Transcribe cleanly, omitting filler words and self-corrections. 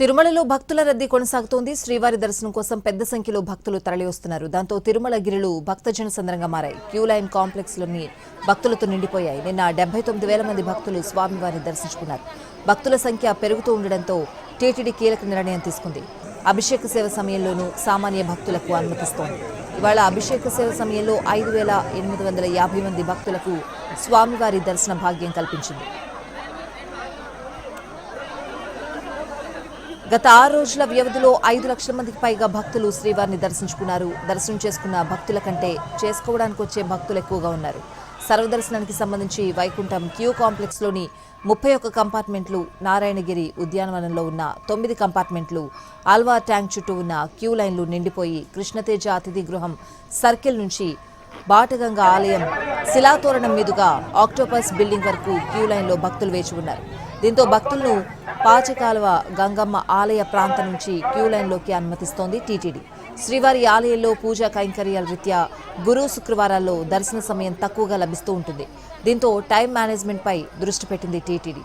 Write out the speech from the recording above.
తిరుమలలో భక్తుల రద్దీ కొనసాగుతోంది. శ్రీవారి దర్శనం కోసం పెద్ద సంఖ్యలో భక్తులు తరలివస్తున్నారు. దాంతో తిరుమల గిరులు భక్తజన సంద్రంగా మారాయి. క్యూ లైన్ కాంప్లెక్స్లోని భక్తులతో నిండిపోయాయి. నిన్న 79,000 మంది భక్తులు స్వామివారిని దర్శించుకున్నారు. భక్తుల సంఖ్య పెరుగుతూ ఉండడంతో టీటీడీ కీలక నిర్ణయం తీసుకుంది. అభిషేక సేవ సమయంలోనూ సామాన్య భక్తులకు అనుమతిస్తోంది. ఇవాళ అభిషేక సేవ సమయంలో 5,850 మంది భక్తులకు స్వామివారి దర్శన భాగ్యం కల్పించింది. గత 6 రోజుల వ్యవధిలో 5 లక్షల మందికి పైగా భక్తులు శ్రీవారిని దర్శించుకున్నారు. దర్శనం చేసుకున్న భక్తుల కంటే చేసుకోవడానికి వచ్చే భక్తులు ఎక్కువగా ఉన్నారు. సర్వదర్శనానికి సంబంధించి వైకుంఠం క్యూ కాంప్లెక్స్లోని 31 కంపార్ట్మెంట్లు, నారాయణగిరి ఉద్యానవనంలో ఉన్న 9 కంపార్ట్మెంట్లు, ఆల్వా ట్యాంక్ చుట్టూ ఉన్న క్యూ లైన్లు నిండిపోయి కృష్ణతేజ అతిథి గృహం సర్కిల్ నుంచి బాటగంగ ఆలయం శిలాతోరణం మీదుగా ఆక్టోపస్ బిల్డింగ్ వరకు క్యూ లైన్లో భక్తులు వేచి ఉన్నారు. దీంతో భక్తులను పాచకాలువ గంగమ్మ ఆలయ ప్రాంతం నుంచి క్యూ లైన్లోకి అనుమతిస్తోంది టీటీడీ. శ్రీవారి ఆలయంలో పూజా కైంకర్యాల రీత్యా గురు శుక్రవారాల్లో దర్శన సమయం తక్కువగా లభిస్తూ ఉంటుంది. దీంతో టైం మేనేజ్మెంట్పై దృష్టి పెట్టింది టీటీడీ.